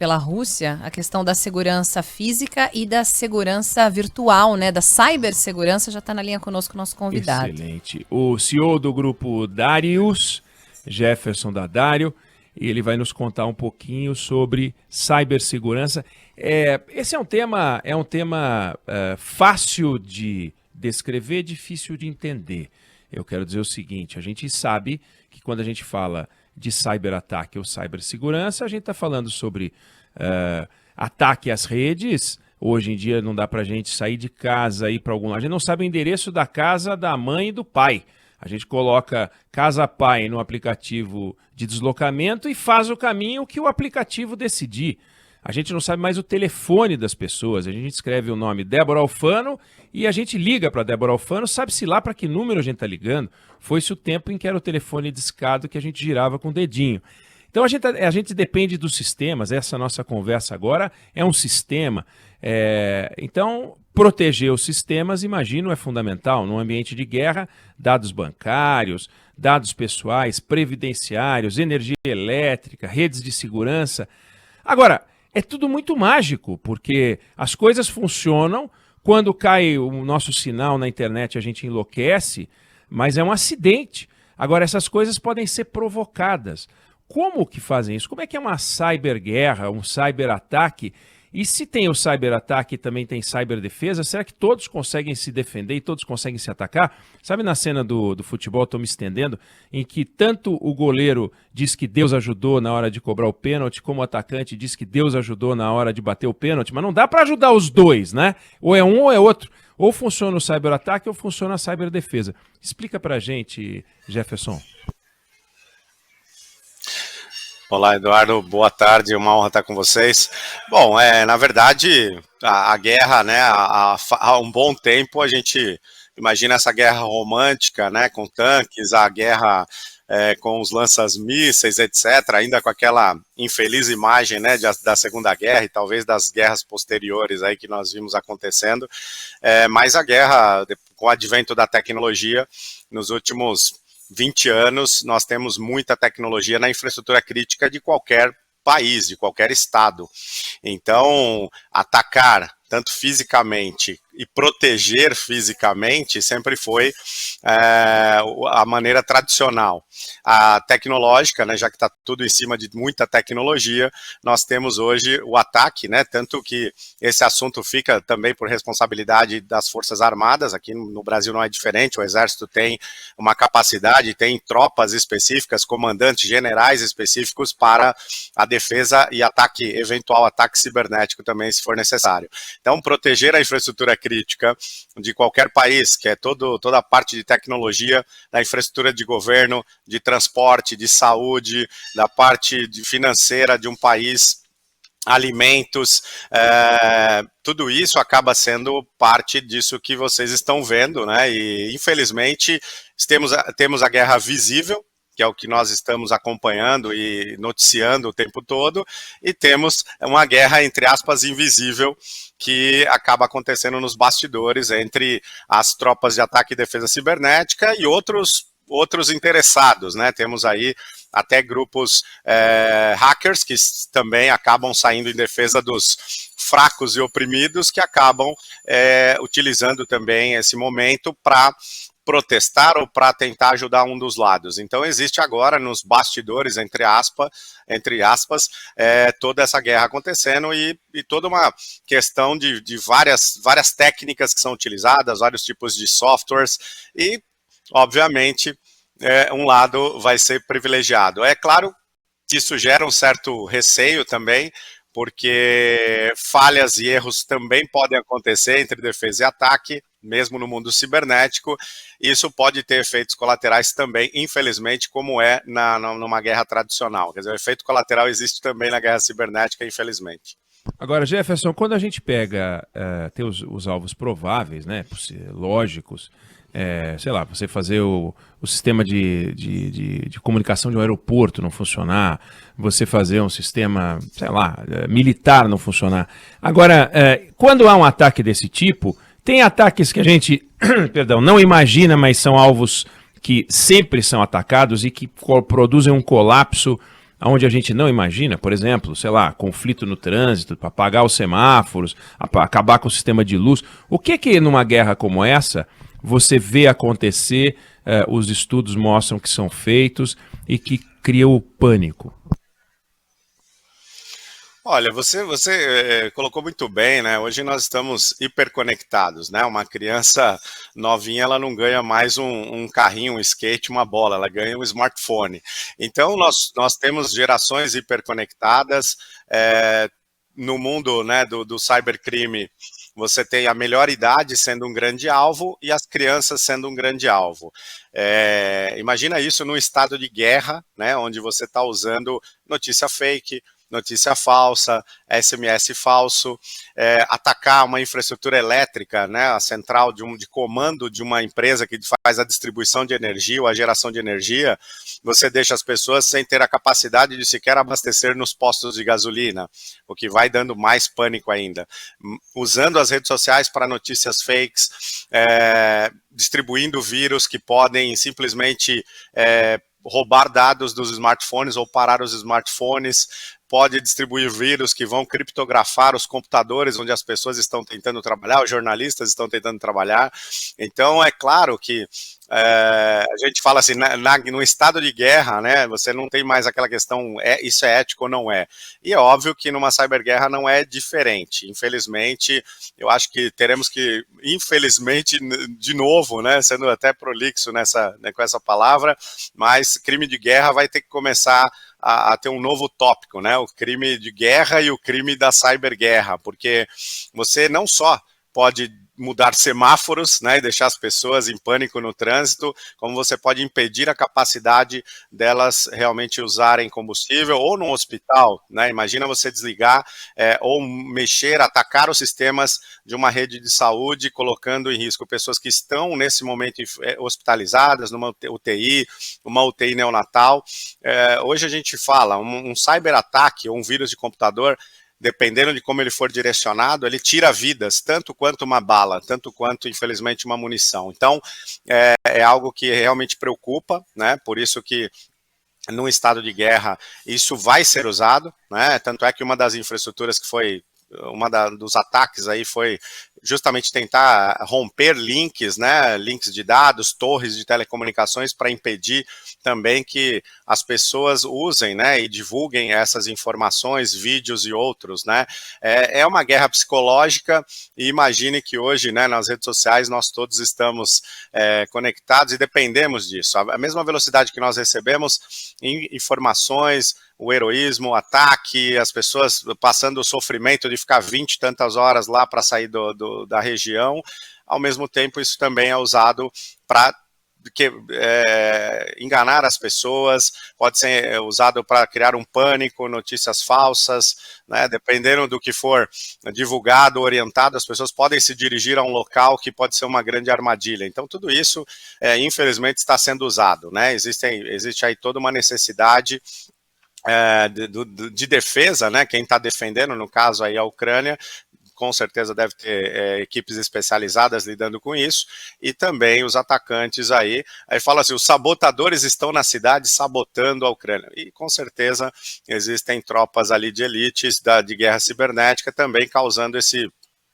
pela Rússia, a questão da segurança física e da segurança virtual, né? Da cibersegurança, já está na linha conosco o nosso convidado. Excelente. O CEO do grupo Darius, Jefferson da Dario, e ele vai nos contar um pouquinho sobre cibersegurança. Esse é um tema fácil de descrever, difícil de entender. Eu quero dizer o seguinte, a gente sabe que quando a gente fala de cyberataque ou cibersegurança, a gente está falando sobre ataque às redes. Hoje em dia não dá para a gente sair de casa e ir para algum lado. A gente não sabe o endereço da casa da mãe e do pai. A gente coloca Casa Pai no aplicativo de deslocamento e faz o caminho que o aplicativo decidir. A gente não sabe mais o telefone das pessoas. A gente escreve o nome Débora Alfano e a gente liga para Débora Alfano, sabe-se lá para que número a gente está ligando. Foi-se o tempo em que era o telefone discado que a gente girava com o dedinho. Então a gente depende dos sistemas. Essa nossa conversa agora é um sistema. Então, proteger os sistemas, imagino, é fundamental. Num ambiente de guerra, dados bancários, dados pessoais, previdenciários, energia elétrica, redes de segurança. Agora, é tudo muito mágico, porque as coisas funcionam. Quando cai o nosso sinal na internet, a gente enlouquece, mas é um acidente. Agora, essas coisas podem ser provocadas. Como que fazem isso? Como é que é uma cyberguerra, um cyberataque? E se tem o cyberataque e também tem cyberdefesa, será que todos conseguem se defender e todos conseguem se atacar? Sabe na cena do futebol, estou me estendendo, em que tanto o goleiro diz que Deus ajudou na hora de cobrar o pênalti, como o atacante diz que Deus ajudou na hora de bater o pênalti, mas não dá para ajudar os dois, né? Ou é um ou é outro. Ou funciona o cyberataque ou funciona a cyberdefesa. Explica para a gente, Jefferson. Olá, Eduardo, boa tarde, uma honra estar com vocês. Bom, na verdade, a guerra, né, há um bom tempo a gente imagina essa guerra romântica, né, com tanques, a guerra com os lanças-mísseis, etc., ainda com aquela infeliz imagem, né, da Segunda Guerra e talvez das guerras posteriores aí que nós vimos acontecendo, mas a guerra, com o advento da tecnologia, nos últimos 20 anos, nós temos muita tecnologia na infraestrutura crítica de qualquer país, de qualquer estado. Então, atacar tanto fisicamente e proteger fisicamente sempre foi a maneira tradicional. A tecnológica, né, já que está tudo em cima de muita tecnologia, nós temos hoje o ataque, né, tanto que esse assunto fica também por responsabilidade das Forças Armadas, aqui no Brasil não é diferente, o Exército tem uma capacidade, tem tropas específicas, comandantes, generais específicos para a defesa e ataque, eventual ataque cibernético também, se for necessário. Então, proteger a infraestrutura crítica de qualquer país, que é toda a parte de tecnologia, da infraestrutura de governo, de transporte, de saúde, da parte financeira de um país, alimentos, tudo isso acaba sendo parte disso que vocês estão vendo, né? E infelizmente temos a guerra visível, que é o que nós estamos acompanhando e noticiando o tempo todo, e temos uma guerra, entre aspas, invisível, que acaba acontecendo nos bastidores entre as tropas de ataque e defesa cibernética e outros interessados, né? Temos aí até grupos hackers que também acabam saindo em defesa dos fracos e oprimidos, que acabam utilizando também esse momento para protestar ou para tentar ajudar um dos lados. Então existe agora nos bastidores, entre aspas, toda essa guerra acontecendo e toda uma questão de várias técnicas que são utilizadas, vários tipos de softwares e, obviamente, um lado vai ser privilegiado. É claro que isso gera um certo receio também, porque falhas e erros também podem acontecer entre defesa e ataque, mesmo no mundo cibernético. Isso pode ter efeitos colaterais também, infelizmente, como numa guerra tradicional. Quer dizer, o efeito colateral existe também na guerra cibernética, infelizmente. Agora, Jefferson, quando a gente pega tem os alvos prováveis, né, lógicos, sei lá, você fazer o sistema de comunicação de um aeroporto não funcionar, você fazer um sistema, sei lá, militar não funcionar. Agora, quando há um ataque desse tipo, tem ataques que a gente, perdão, não imagina, mas são alvos que sempre são atacados e que produzem um colapso onde a gente não imagina, por exemplo, sei lá, conflito no trânsito, para apagar os semáforos, acabar com o sistema de luz. O que numa guerra como essa você vê acontecer, os estudos mostram que são feitos e que cria o pânico? Olha, você colocou muito bem, né? Hoje nós estamos hiperconectados, né? Uma criança novinha, ela não ganha mais um carrinho, um skate, uma bola, ela ganha um smartphone. Então, nós temos gerações hiperconectadas. No mundo, né, do cybercrime, você tem a melhor idade sendo um grande alvo e as crianças sendo um grande alvo. Imagina isso num estado de guerra, né, onde você está usando notícia fake, notícia falsa, SMS falso, atacar uma infraestrutura elétrica, né, a central de comando de uma empresa que faz a distribuição de energia ou a geração de energia, você deixa as pessoas sem ter a capacidade de sequer abastecer nos postos de gasolina, o que vai dando mais pânico ainda. Usando as redes sociais para notícias fakes, distribuindo vírus que podem simplesmente roubar dados dos smartphones ou parar os smartphones, pode distribuir vírus que vão criptografar os computadores onde as pessoas estão tentando trabalhar, os jornalistas estão tentando trabalhar. Então, é claro que a gente fala assim, no estado de guerra, né, você não tem mais aquela questão, isso é ético ou não é. E é óbvio que numa cyberguerra não é diferente. Infelizmente, eu acho que teremos que, infelizmente, de novo, né, sendo até prolixo com essa palavra, mas crime de guerra vai ter que começar a ter um novo tópico, né? O crime de guerra e o crime da cyberguerra, porque você não só pode mudar semáforos, né, e deixar as pessoas em pânico no trânsito, como você pode impedir a capacidade delas realmente usarem combustível, ou num hospital, né, imagina você desligar ou mexer, atacar os sistemas de uma rede de saúde, colocando em risco pessoas que estão nesse momento hospitalizadas, numa UTI, uma UTI neonatal. Hoje a gente fala, um cyberataque ou um vírus de computador, dependendo de como ele for direcionado, ele tira vidas, tanto quanto uma bala, tanto quanto, infelizmente, uma munição. Então, é algo que realmente preocupa, né? Por isso que, num estado de guerra, isso vai ser usado, né? Tanto é que uma das infraestruturas que foi, dos ataques aí foi justamente tentar romper links, né, links de dados, torres de telecomunicações, para impedir também que as pessoas usem, né, e divulguem essas informações, vídeos e outros, né. É uma guerra psicológica, e imagine que hoje, né, nas redes sociais nós todos estamos conectados e dependemos disso. A mesma velocidade que nós recebemos informações, o heroísmo, o ataque, as pessoas passando o sofrimento de ficar 20 e tantas horas lá para sair da região, ao mesmo tempo isso também é usado para enganar as pessoas, pode ser usado para criar um pânico, notícias falsas, né, dependendo do que for divulgado, orientado, as pessoas podem se dirigir a um local que pode ser uma grande armadilha. Então tudo isso, infelizmente, está sendo usado, né, existe aí toda uma necessidade de defesa, né? Quem está defendendo, no caso aí a Ucrânia, com certeza deve ter equipes especializadas lidando com isso, e também os atacantes aí fala assim, os sabotadores estão na cidade sabotando a Ucrânia, e com certeza existem tropas ali de elites de guerra cibernética também causando esse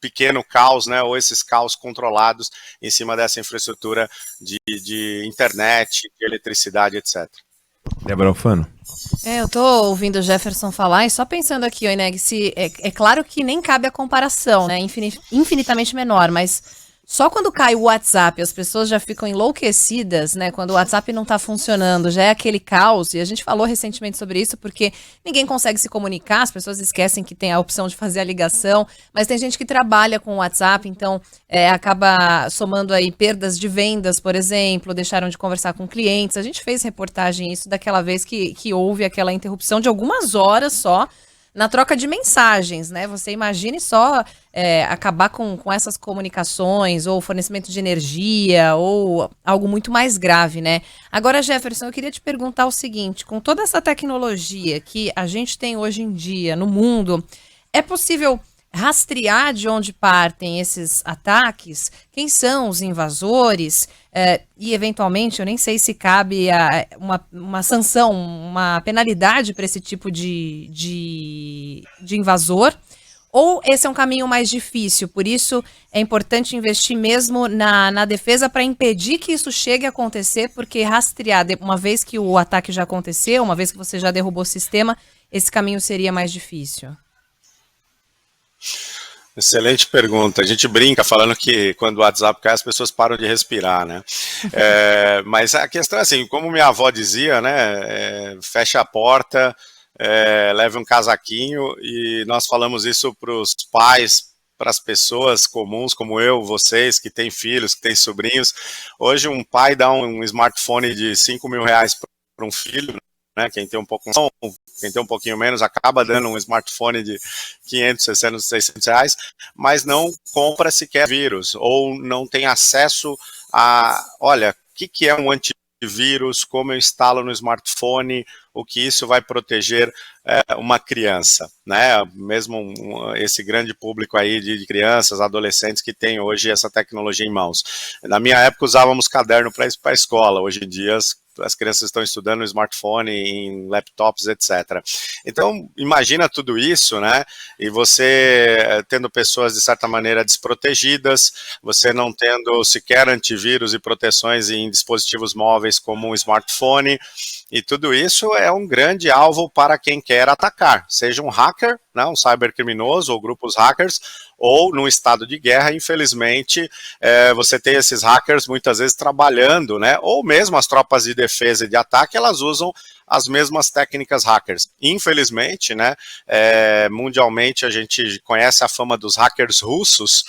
pequeno caos, né, ou esses caos controlados em cima dessa infraestrutura de internet, de eletricidade, etc. Débora Alfano. Eu tô ouvindo o Jefferson falar e só pensando aqui, Oineg, se é claro que nem cabe a comparação, né? Infinitamente menor, mas só quando cai o WhatsApp as pessoas já ficam enlouquecidas, né? Quando o WhatsApp não tá funcionando, já é aquele caos, e a gente falou recentemente sobre isso porque ninguém consegue se comunicar, as pessoas esquecem que tem a opção de fazer a ligação, mas tem gente que trabalha com o WhatsApp, então acaba somando aí perdas de vendas, por exemplo, deixaram de conversar com clientes. A gente fez reportagem isso daquela vez que houve aquela interrupção de algumas horas só na troca de mensagens, né? Você imagine só acabar com essas comunicações, ou fornecimento de energia, ou algo muito mais grave, né? Agora, Jefferson, eu queria te perguntar o seguinte, com toda essa tecnologia que a gente tem hoje em dia no mundo, é possível rastrear de onde partem esses ataques, quem são os invasores, e eventualmente, eu nem sei se cabe uma sanção, uma penalidade para esse tipo de invasor, ou esse é um caminho mais difícil, por isso é importante investir mesmo na defesa para impedir que isso chegue a acontecer, porque rastrear, uma vez que o ataque já aconteceu, uma vez que você já derrubou o sistema, esse caminho seria mais difícil. Excelente pergunta. A gente brinca falando que quando o WhatsApp cai, as pessoas param de respirar, né? Mas a questão é assim, como minha avó dizia, né? Fecha a porta, leve um casaquinho, e nós falamos isso para os pais, para as pessoas comuns como eu, vocês, que têm filhos, que têm sobrinhos. Hoje um pai dá um smartphone de R$5.000 para um filho, né? Quem tem um pouquinho menos acaba dando um smartphone de 500, 600, 600 reais, mas não compra sequer vírus, ou não tem acesso a, olha, o que é um antivírus, como eu instalo no smartphone, o que isso vai proteger uma criança, né? Mesmo esse grande público aí de crianças, adolescentes que tem hoje essa tecnologia em mãos. Na minha época usávamos caderno para ir para a escola, hoje em dia as crianças estão estudando no smartphone, em laptops, etc. Então, imagina tudo isso, né? E você tendo pessoas, de certa maneira, desprotegidas, você não tendo sequer antivírus e proteções em dispositivos móveis como um smartphone, e tudo isso é um grande alvo para quem quer atacar, seja um hacker, né, um cybercriminoso ou grupos hackers, ou num estado de guerra, infelizmente, você tem esses hackers muitas vezes trabalhando, né, ou mesmo as tropas de defesa e de ataque, elas usam as mesmas técnicas hackers. Infelizmente, né, mundialmente a gente conhece a fama dos hackers russos,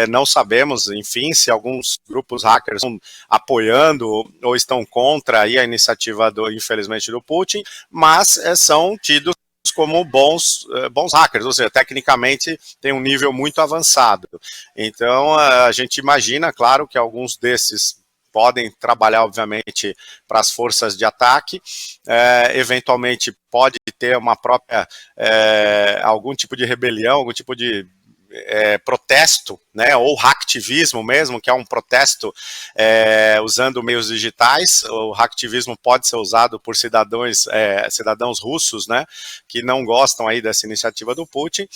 não sabemos, enfim, se alguns grupos hackers estão apoiando ou estão contra aí a iniciativa, infelizmente, do Putin, mas são tidos como bons hackers, ou seja, tecnicamente tem um nível muito avançado. Então, a gente imagina, claro, que alguns desses podem trabalhar, obviamente, para as forças de ataque, eventualmente pode ter uma própria, algum tipo de rebelião, algum tipo de protesto, né, ou hacktivismo mesmo, que é um protesto usando meios digitais. O hacktivismo pode ser usado por cidadãos russos, né, que não gostam aí dessa iniciativa do Putin,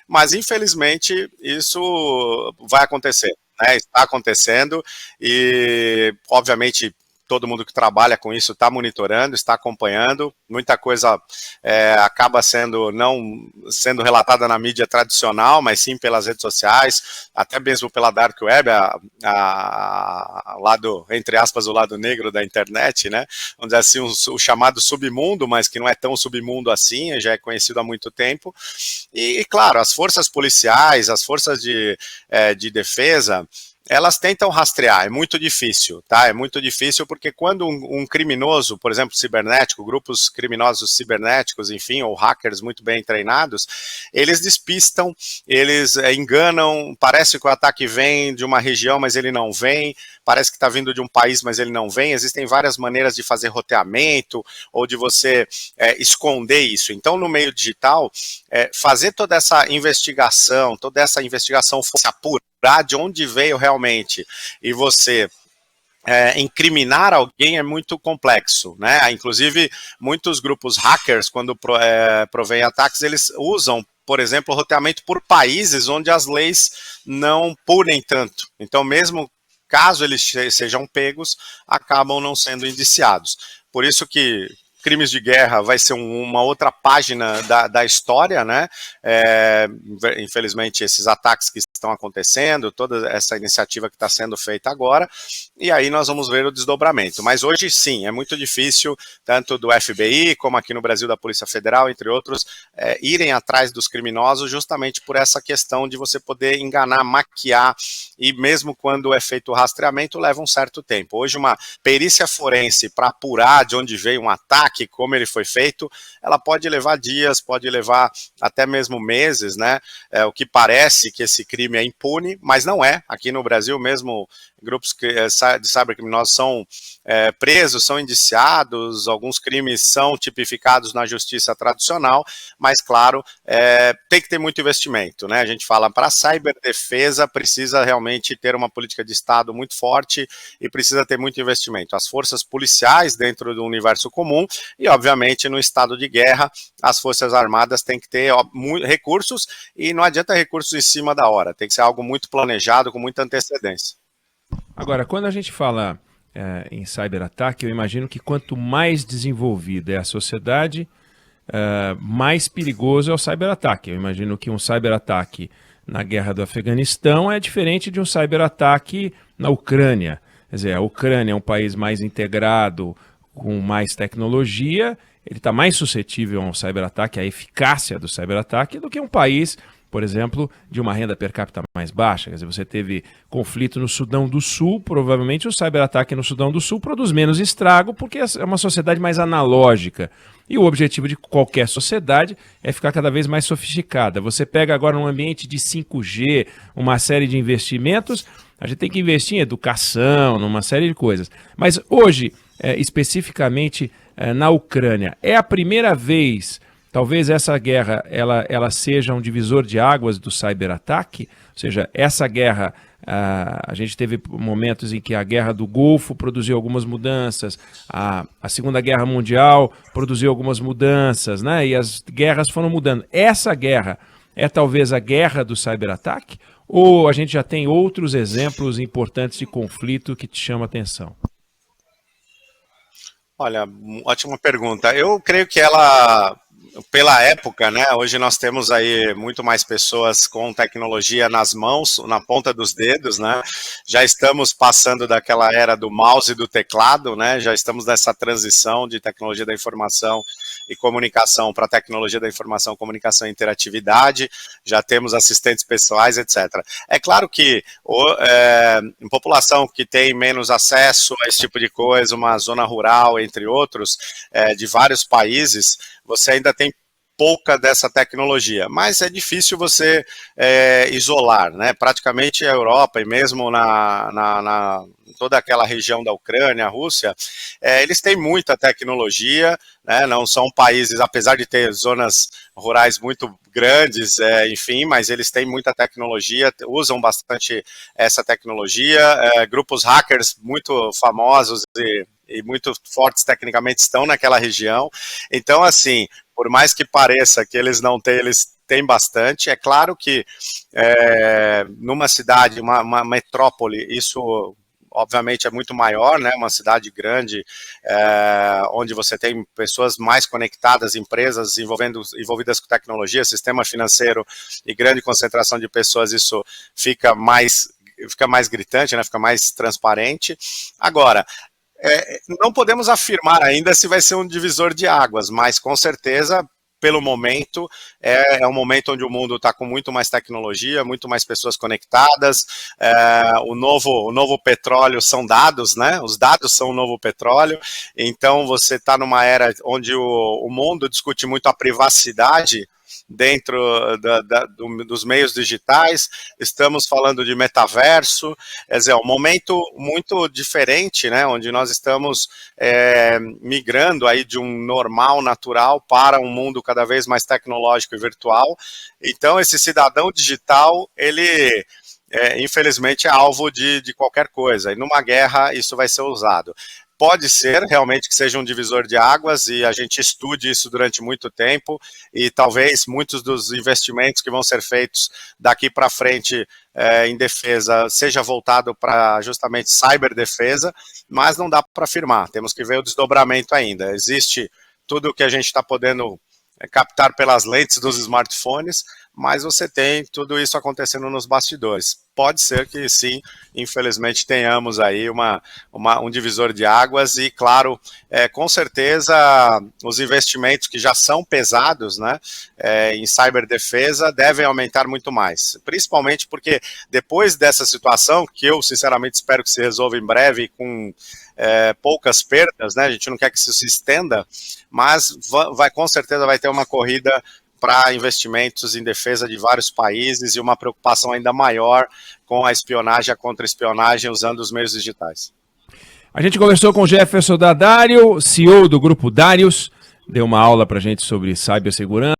mas infelizmente isso vai acontecer, né, está acontecendo, e obviamente todo mundo que trabalha com isso está monitorando, está acompanhando, muita coisa acaba não sendo relatada na mídia tradicional, mas sim pelas redes sociais, até mesmo pela Dark Web, lado, entre aspas, o lado negro da internet, né? Vamos dizer assim, o chamado submundo, mas que não é tão submundo assim, já é conhecido há muito tempo. E claro, as forças policiais, as forças de defesa, elas tentam rastrear, é muito difícil, tá? É muito difícil porque quando um criminoso, por exemplo, cibernético, grupos criminosos cibernéticos, enfim, ou hackers muito bem treinados, eles despistam, eles enganam, parece que o ataque vem de uma região, mas ele não vem, parece que está vindo de um país, mas ele não vem. Existem várias maneiras de fazer roteamento ou de você esconder isso. Então, no meio digital, fazer toda essa investigação fosse apurar de onde veio realmente, e você incriminar alguém é muito complexo, né? Inclusive, muitos grupos hackers, quando provém ataques, eles usam, por exemplo, roteamento por países onde as leis não punem tanto. Então, mesmo caso eles sejam pegos, acabam não sendo indiciados. Por isso que crimes de guerra vai ser uma outra página da história, né? Infelizmente, esses ataques que estão acontecendo, toda essa iniciativa que está sendo feita agora, e aí nós vamos ver o desdobramento. Mas hoje, sim, é muito difícil, tanto do FBI, como aqui no Brasil da Polícia Federal, entre outros, irem atrás dos criminosos, justamente por essa questão de você poder enganar, maquiar, e mesmo quando é feito o rastreamento, leva um certo tempo. Hoje, uma perícia forense para apurar de onde veio um ataque, como ele foi feito, ela pode levar dias, pode levar até mesmo meses, né? O que parece que esse crime é impune, mas não é. Aqui no Brasil mesmo, grupos de cybercriminosos são presos, são indiciados, alguns crimes são tipificados na justiça tradicional, mas, claro, tem que ter muito investimento, né? A gente fala, para a cyberdefesa precisa realmente ter uma política de Estado muito forte e precisa ter muito investimento. As forças policiais dentro do universo comum e, obviamente, no estado de guerra, as forças armadas têm que ter recursos e não adianta recursos em cima da hora, tem que ser algo muito planejado, com muita antecedência. Agora, quando a gente fala em cyberataque, eu imagino que quanto mais desenvolvida é a sociedade, mais perigoso é o cyberataque. Eu imagino que um cyberataque na guerra do Afeganistão é diferente de um cyberataque na Ucrânia. Quer dizer, a Ucrânia é um país mais integrado, com mais tecnologia, ele está mais suscetível a um cyberataque, à eficácia do cyberataque, do que um país, por exemplo, de uma renda per capita mais baixa. Quer dizer, você teve conflito no Sudão do Sul, provavelmente o cyberataque no Sudão do Sul produz menos estrago, porque é uma sociedade mais analógica. E o objetivo de qualquer sociedade é ficar cada vez mais sofisticada. Você pega agora um ambiente de 5G, uma série de investimentos, a gente tem que investir em educação, numa série de coisas. Mas hoje, especificamente na Ucrânia, é a primeira vez, talvez essa guerra ela seja um divisor de águas do cyberataque, ou seja, essa guerra, a gente teve momentos em que a guerra do Golfo produziu algumas mudanças, a Segunda Guerra Mundial produziu algumas mudanças, né? E as guerras foram mudando. Essa guerra é talvez a guerra do cyberataque? Ou a gente já tem outros exemplos importantes de conflito que te chamam a atenção? Olha, ótima pergunta. Eu creio que ela, pela época, né, hoje nós temos aí muito mais pessoas com tecnologia nas mãos, na ponta dos dedos, né, já estamos passando daquela era do mouse e do teclado, né, já estamos nessa transição de tecnologia da informação e comunicação para tecnologia da informação, comunicação e interatividade, já temos assistentes pessoais, etc. É claro que em população que tem menos acesso a esse tipo de coisa, uma zona rural, entre outros, de vários países, você ainda tem pouca dessa tecnologia, mas é difícil você isolar, né? Praticamente a Europa e mesmo toda aquela região da Ucrânia, a Rússia, eles têm muita tecnologia, né? Não são países, apesar de ter zonas rurais muito grandes, enfim, mas eles têm muita tecnologia, usam bastante essa tecnologia, grupos hackers muito famosos e muito fortes tecnicamente estão naquela região, então assim, por mais que pareça que eles não têm, eles têm bastante. É claro que numa cidade, uma metrópole, isso obviamente é muito maior, né? Uma cidade grande, onde você tem pessoas mais conectadas, empresas envolvidas com tecnologia, sistema financeiro e grande concentração de pessoas, isso fica mais gritante, né? Fica mais transparente. Agora, não podemos afirmar ainda se vai ser um divisor de águas, mas com certeza, pelo momento, é um momento onde o mundo está com muito mais tecnologia, muito mais pessoas conectadas, o novo petróleo são dados, né? Os dados são o novo petróleo, então você está numa era onde o mundo discute muito a privacidade dentro dos meios digitais, estamos falando de metaverso, quer dizer, um momento muito diferente, né, onde nós estamos migrando aí de um normal natural para um mundo cada vez mais tecnológico e virtual. Então esse cidadão digital, ele infelizmente é alvo de qualquer coisa, e numa guerra isso vai ser usado. Pode ser realmente que seja um divisor de águas e a gente estude isso durante muito tempo e talvez muitos dos investimentos que vão ser feitos daqui para frente em defesa seja voltado para justamente cyberdefesa, mas não dá para afirmar, temos que ver o desdobramento ainda. Existe tudo o que a gente está podendo captar pelas lentes dos smartphones, mas você tem tudo isso acontecendo nos bastidores. Pode ser que sim, infelizmente tenhamos aí um divisor de águas e, claro, com certeza os investimentos que já são pesados, né, em cyberdefesa devem aumentar muito mais, principalmente porque depois dessa situação, que eu sinceramente espero que se resolva em breve com poucas perdas, né, a gente não quer que isso se estenda, mas com certeza vai ter uma corrida para investimentos em defesa de vários países e uma preocupação ainda maior com a espionagem, a contra-espionagem usando os meios digitais. A gente conversou com o Jefferson Daddario, CEO do Grupo Darius, deu uma aula para a gente sobre cibersegurança.